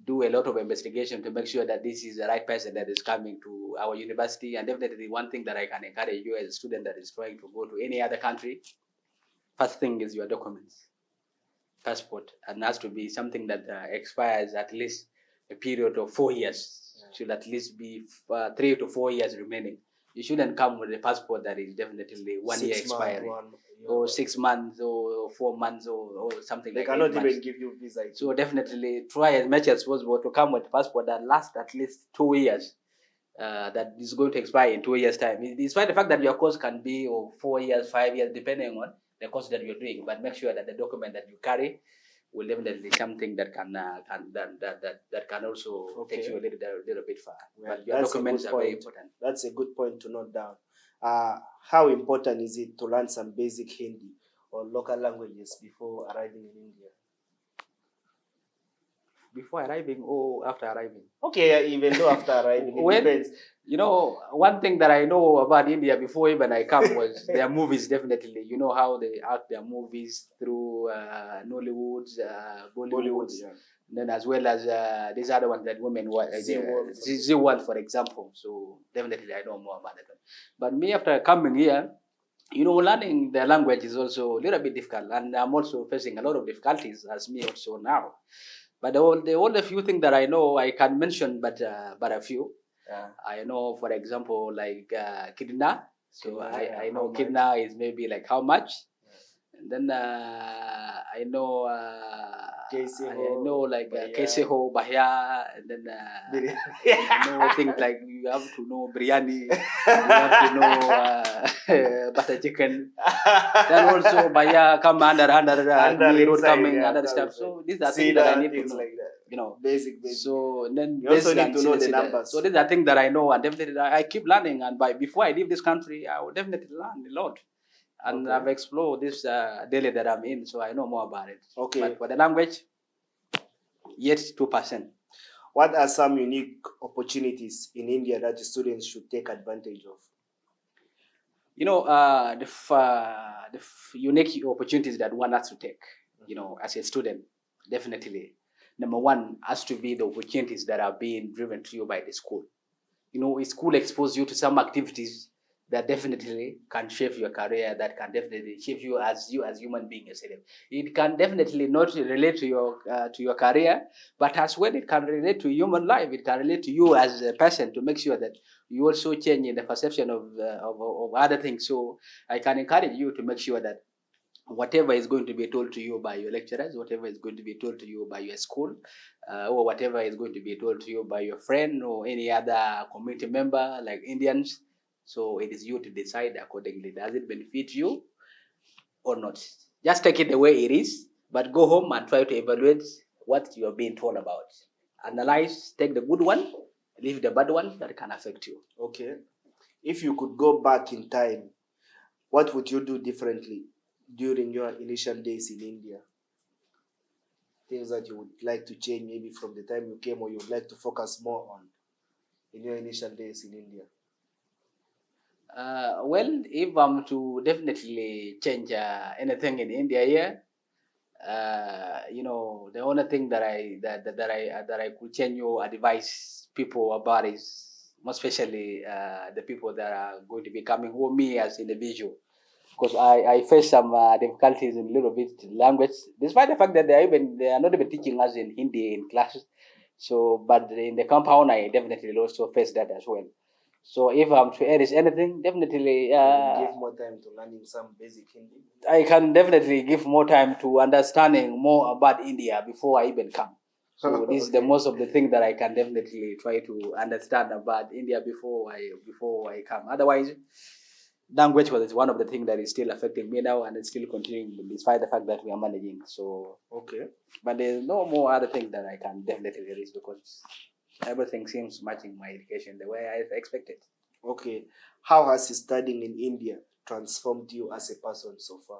do a lot of investigation to make sure that this is the right person that is coming to our university. And definitely one thing that I can encourage you as a student that is trying to go to any other country, first thing is your documents, passport, and has to be something that expires at least a period of 4 years. Should at least be 3 to 4 years remaining. You shouldn't come with a passport that is definitely 1 year expiry, or 6 months, or 4 months, or something like that. They cannot even give you visa. So definitely try as much as possible to come with a passport that lasts at least 2 years. that is going to expire in 2 years' time. Despite the fact that your course can be 4 years, 5 years, depending on the course that you're doing, but make sure that the document that you carry will definitely something that can also take you a little bit far. Well, but your documents are very important. That's a good point to note down. How important is it to learn some basic Hindi or local languages before arriving in India? Before arriving or after arriving? Okay, even though after arriving, it depends. One thing that I know about India before even I come was their movies, definitely. You know how they act their movies through Nollywood, Bollywood, yeah. Then as well as these other ones that women watch, Z1, for example. So definitely I know more about it. But me, after coming here, learning the language is also a little bit difficult, and I'm also facing a lot of difficulties as me also now. But all the few things that I know, I can mention, but a few. I know, for example, like kidna. So I know kidna is maybe like how much. Yeah. And then I know like keseho bahya, and then things like you have to know biryani, you have to know butter chicken. Then also bahya come under road coming, other stuff. So these are things that I need to know. Like that. Basic. So then you also need to know the numbers. So these are things that I know, and definitely I keep learning. And before I leave this country, I will definitely learn a lot. And I've explored this Delhi that I'm in, so I know more about it. Okay. But for the language, yet 2%. What are some unique opportunities in India that the students should take advantage of? The unique opportunities that one has to take, as a student, definitely. Number one has to be the opportunities that are being driven to you by the school. School exposes you to some activities that definitely can shape your career, that can definitely shape you as human being yourself. It can definitely not relate to your career, but as well it can relate to human life. It can relate to you as a person, to make sure that you also change in the perception of other things. So I can encourage you to make sure that whatever is going to be told to you by your lecturers, whatever is going to be told to you by your school, or whatever is going to be told to you by your friend or any other community member like Indians, so it is you to decide accordingly. Does it benefit you or not? Just take it the way it is, but go home and try to evaluate what you are being told about. Analyze, take the good one, leave the bad one that can affect you. Okay. If you could go back in time, what would you do differently during your initial days in India? Things that you would like to change maybe from the time you came, or you would like to focus more on in your initial days in India? Well, if I'm to definitely change anything in India here, the only thing that I could change or advise people about is, most especially the people that are going to be coming, or me as individual, because I face some difficulties in a little bit language, despite the fact that they are not even teaching us in Hindi in classes. So, but in the compound, I definitely also face that as well. So if I'm to add anything, definitely give more time to learning some basic Hindi. I can definitely give more time to understanding more about India before I even come. So this is the most of the thing that I can definitely try to understand about India before I come. Otherwise, language was one of the things that is still affecting me now, and it's still continuing despite the fact that we are managing. So but there's no more other thing that I can definitely release, because everything seems matching my education the way I expected. Okay. How has studying in India transformed you as a person so far?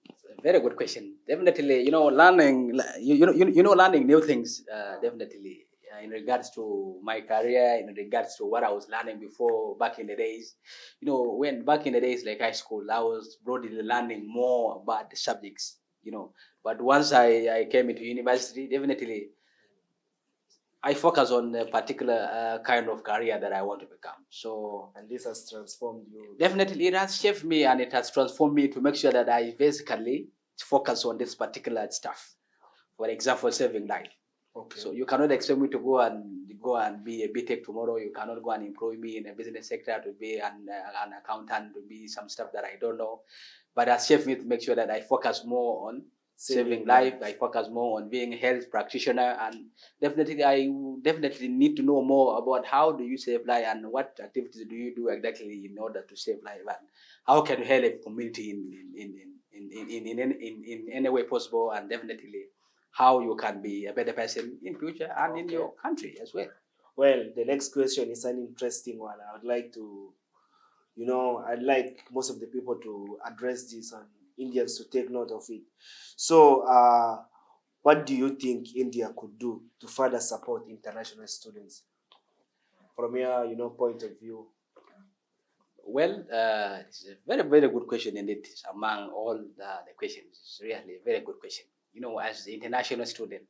It's a very good question. Definitely, learning, learning new things, definitely, in regards to my career, in regards to what I was learning before back in the days. When back in the days, like high school, I was broadly learning more about the subjects, But once I came into university, definitely, I focus on a particular kind of career that I want to become. So, and this has transformed you. Definitely, it has shaped me and it has transformed me to make sure that I basically focus on this particular stuff. For example, saving life. Okay. So you cannot expect me to go and be a BTech tomorrow. You cannot go and employ me in a business sector to be an accountant, to be some stuff that I don't know. But it has shaped me to make sure that I focus more on saving life. I focus more on being a health practitioner, and definitely I definitely need to know more about how do you save life and what activities do you do exactly in order to save life, and how can you help a community in any way possible, and definitely how you can be a better person in future and in your country as well. Well, the next question is an interesting one. I would like to, I'd like most of the people to address this and Indians to take note of it. So, what do you think India could do to further support international students? From your, point of view. Well, it's a very, very good question indeed. Among all the questions, it's really a very good question. As the international student,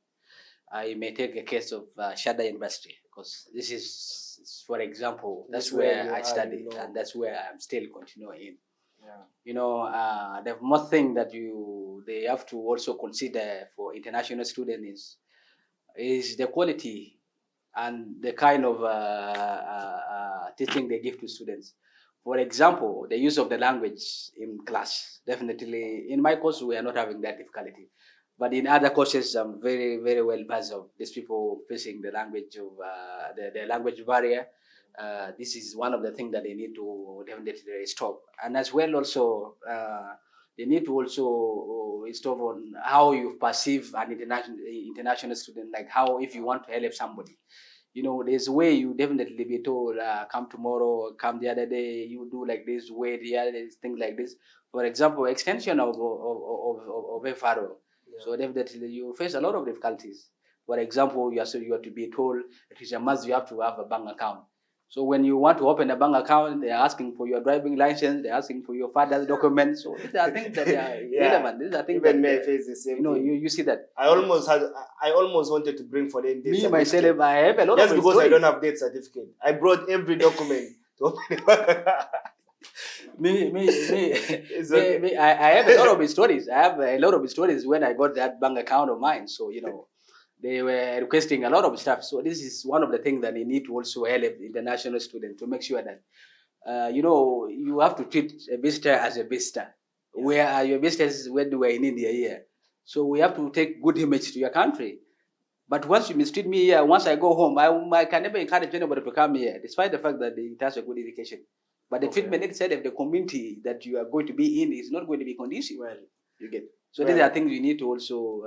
I may take a case of Shada University, because this is, for example, that's where I studied, and that's where I'm still continuing in. Yeah. The most thing that they have to also consider for international students is the quality and the kind of teaching they give to students. For example, the use of the language in class. Definitely, in my course, we are not having that difficulty. But in other courses, I'm very, very well versed of these people facing the language of the language barrier. This is one of the things that they need to definitely stop. And as well, also, they need to also stop on how you perceive an international student, like how if you want to help somebody. There's a way you definitely be told, come tomorrow, come the other day, you do like this, way the other day, things like this. For example, extension of FRO. Yeah. So definitely you face a lot of difficulties. For example, you are to be told it is a must you have to have a bank account. So when you want to open a bank account, they're asking for your driving license, they're asking for your father's documents. So these are things that are relevant. These are things even that may face the same thing. You see that. I almost wanted to bring for them me myself. I have a lot just of because stories. I don't have death certificate. I brought every document to open the bank account. I have a lot of stories. I have a lot of stories when I got that bank account of mine. So they were requesting a lot of stuff. So this is one of the things that they need to also help international students to make sure that you have to treat a visitor as a visitor. Yeah. Where are your visitors when you were in India here? So we have to take good image to your country. But once you mistreat me here, once I go home, I can never encourage anybody to come here, despite the fact that it has a good education. But the treatment inside of the community that you are going to be in is not going to be conducive. Well, you get. So these are things you need to also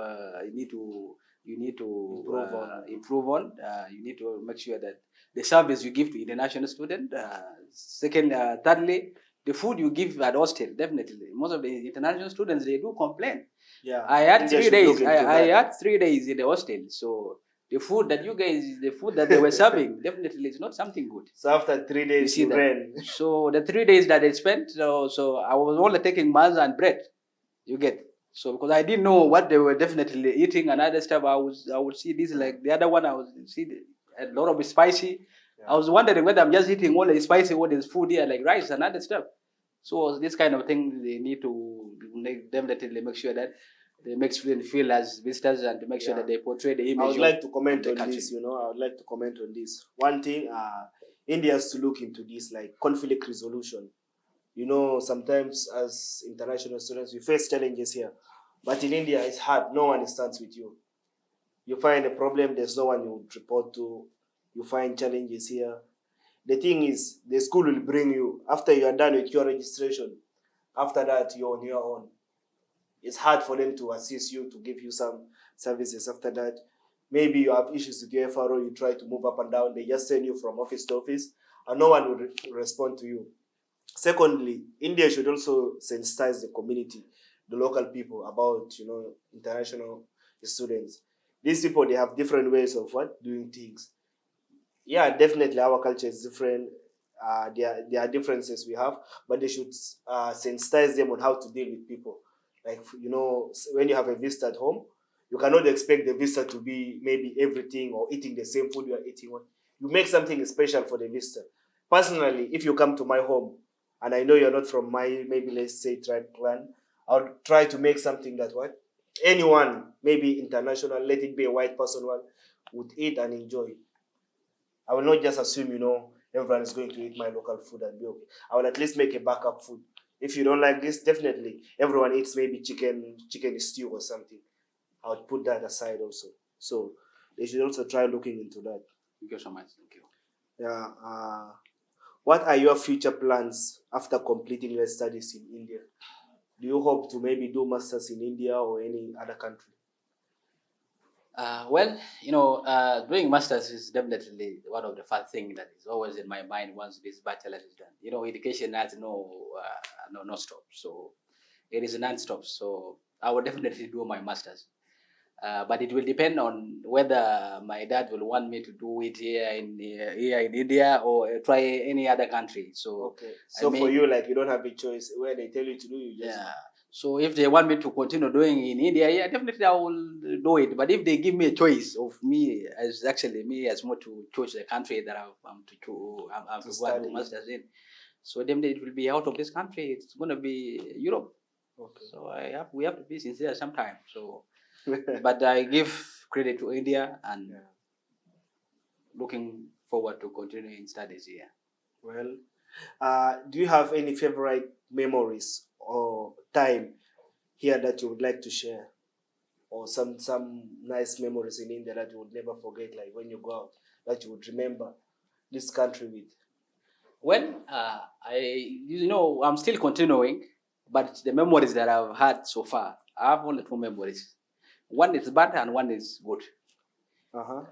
improve on. You need to make sure that the service you give to international students. Thirdly, the food you give at hostel. Definitely, most of the international students, they do complain. Yeah, I had 3 days. I had 3 days in the hostel. So the food that they were serving definitely is not something good. So after 3 days, you ran. So the 3 days that I spent, so I was only taking maize and bread. You get. So because I didn't know what they were definitely eating and other stuff, I would see this like the other one. I would see a lot of spicy. Yeah. I was wondering whether I'm just eating all the spicy, what is food here, like rice and other stuff. So this kind of thing, they need to definitely make sure that they make students feel as visitors and to make sure that they portray the image. I would like to comment on this. I would like to comment on this. One thing, India has to look into this, like conflict resolution. Sometimes as international students, we face challenges here. But in India, it's hard. No one stands with you. You find a problem, there's no one you would report to. You find challenges here. The thing is, the school will bring you. After you are done with your registration, after that, you're on your own. It's hard for them to assist you, to give you some services after that. Maybe you have issues with your FRO, you try to move up and down. They just send you from office to office, and no one will respond to you. Secondly, India should also sensitize the community, the local people about, international students. These people, they have different ways of doing things. Yeah, definitely our culture is different. There are differences we have, but they should sensitize them on how to deal with people. Like, when you have a visitor at home, you cannot expect the visitor to be maybe everything or eating the same food you are eating. You make something special for the visitor. Personally, if you come to my home, and I know you're not from my, maybe let's say, tribe clan, I'll try to make something that anyone, maybe international, let it be a white person, would eat and enjoy. I will not just assume, everyone is going to eat my local food and be okay. I will at least make a backup food. If you don't like this, definitely everyone eats maybe chicken stew or something. I would put that aside also. So they should also try looking into that. Thank you so much. Thank you. Yeah. What are your future plans after completing your studies in India? Do you hope to maybe do masters in India or any other country? Well, doing masters is definitely one of the first things that is always in my mind once this bachelor is done. Education has no stop, so it is non-stop. So I will definitely do my masters, but it will depend on whether my dad will want me to do it here in India or try any other country. So okay. So for you, like you don't have a choice. Where they tell you to do, you just yeah. So if they want me to continue doing in India, yeah, definitely I will do it. But if they give me a choice of me as more to choose the country that I'm to go and do masters in, so then it will be out of this country. It's going to be Europe. Okay. So we have to be sincere sometimes. So, but I give credit to India and looking forward to continuing studies here. Well, do you have any favorite memories or time here that you would like to share, or some nice memories in India that you would never forget, like when you go out, that you would remember this country with? Well, I'm still continuing, but the memories that I've had so far, I have only two memories. One is bad and one is good. Uh-huh.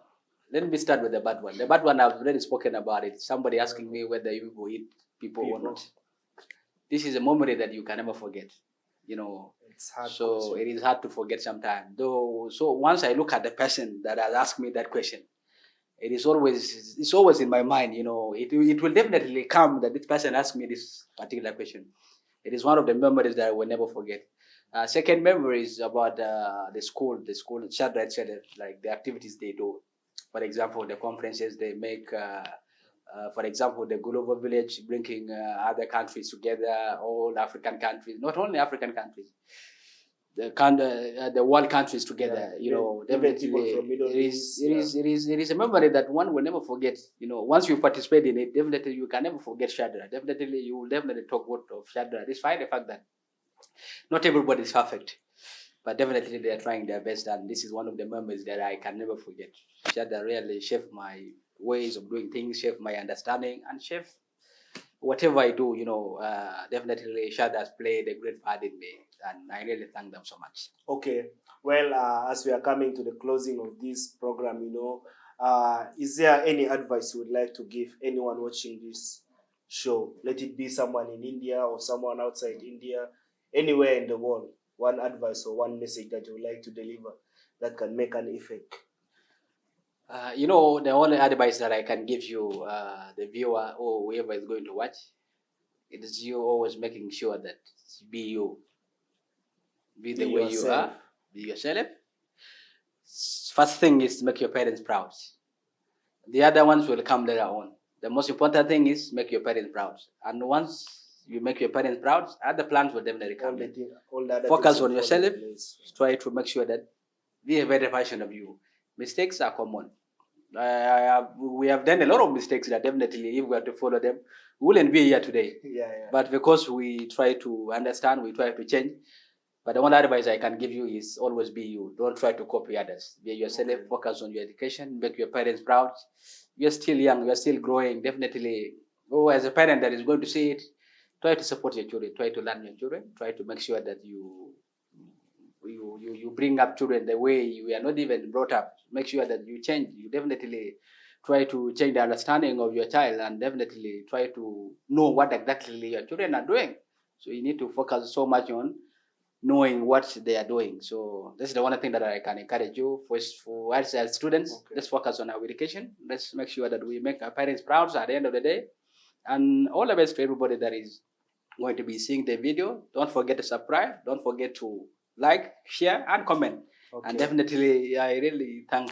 Let me start with the bad one. The bad one, I've already spoken about it. Somebody asking me whether you go eat people or not. This is a memory that you can never forget. It's hard. So it is hard to forget sometimes. Though, so once I look at the person that has asked me that question, it's always in my mind. It will definitely come that this person asked me this particular question. It is one of the memories that I will never forget. Second memory is about the school children, like the activities they do. For example, the conferences they make. For example, the global village bringing other countries together, all African countries, not only African countries, the world countries together. Even people from Middle East. It is a memory that one will never forget. Once you participate in it, definitely you can never forget Shadra. Definitely you will definitely talk good of Shadra, despite the fact that not everybody is perfect, but definitely they are trying their best, and this is one of the memories that I can never forget. Shadra really shaped my ways of doing things, shaped my understanding, and shaped whatever I do. Definitely Shadra has played a great part in me, and I really thank them so much. Okay. Well, as we are coming to the closing of this program, is there any advice you would like to give anyone watching this show? Let it be someone in India or someone outside India, anywhere in the world. One advice or one message that you would like to deliver that can make an effect. The only advice that I can give you, the viewer or whoever is going to watch, it is you always making sure that be you. Be the way you are. Be yourself. First thing is make your parents proud. The other ones will come later on. The most important thing is make your parents proud. And once you make your parents proud, other plans will definitely come in. Focus on yourself. Try to make sure that be a better version of you. Mistakes are common. We have done a lot of mistakes that definitely, if we are to follow them, we wouldn't be here today. But because we try to understand, we try to change. But the one advice I can give you is always be you. Don't try to copy others. Be yourself. Okay. Focus on your education. Make your parents proud. You're still young. You're still growing. Definitely, as a parent that is going to see it, try to support your children. Try to learn your children. Try to make sure that you bring up children the way you are not even brought up. Make sure that you change. You definitely try to change the understanding of your child and definitely try to know what exactly your children are doing. So you need to focus so much on knowing what they are doing. So this is the one thing that I can encourage you for us as students. Okay. Let's focus on our education. Let's make sure that we make our parents proud at the end of the day. And all the best to everybody that is going to be seeing the video. Don't forget to subscribe. Don't forget to like, share, and comment. Okay. And definitely, I really thank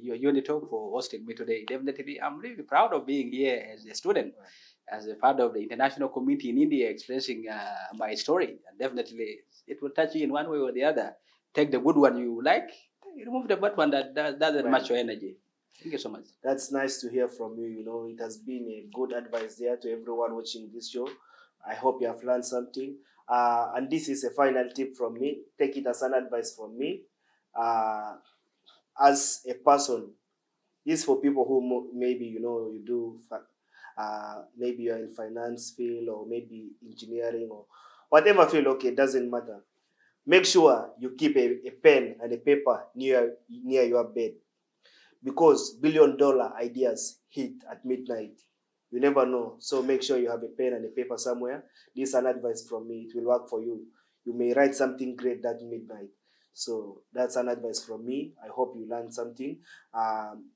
Unitalk for hosting me today. Definitely, I'm really proud of being here as a student. Right. As a part of the international community in India, expressing my story. And definitely, it will touch you in one way or the other. Take the good one you like, remove the bad one that doesn't match your energy. Thank you so much. That's nice to hear from you. It has been a good advice there to everyone watching this show. I hope you have learned something. And this is a final tip from me. Take it as an advice from me. As a person, this is for people who maybe you do maybe you're in finance field or maybe engineering or whatever field. Okay, it doesn't matter. Make sure you keep a pen and a paper near your bed, because $1 billion ideas hit at midnight. You never know. So make sure you have a pen and a paper somewhere. This is an advice from me. It will work for you. You may write something great that midnight. So that's an advice from me. I hope you learned something.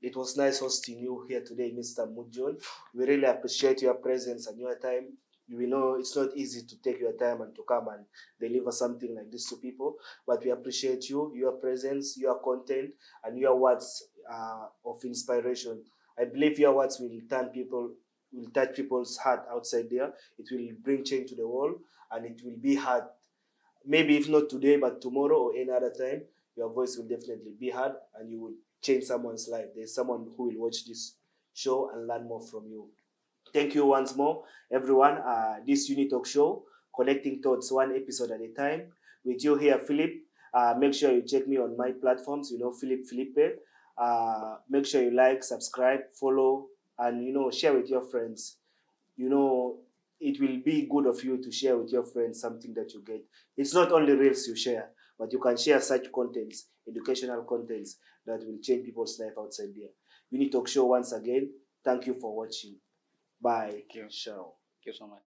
It was nice hosting you here today, Mr. Mut John. We really appreciate your presence and your time. We know it's not easy to take your time and to come and deliver something like this to people, but we appreciate you, your presence, your content, and your words of inspiration. I believe your words will touch people's heart outside there. It will bring change to the world, and it will be heard. Maybe if not today, but tomorrow or any other time, your voice will definitely be heard, and you will change someone's life. There's someone who will watch this show and learn more from you. Thank you once more, everyone. This Unitalk show, connecting thoughts one episode at a time. With you here, Philip. Make sure you check me on my platforms. Philip Felipe. Make sure you like, subscribe, follow, and share with your friends. It will be good of you to share with your friends something that you get. It's not only reels you share, but you can share such contents, educational contents that will change people's life outside there. Unitalk show once again. Thank you for watching. Bye. Thank you. Ciao. Thank you so much.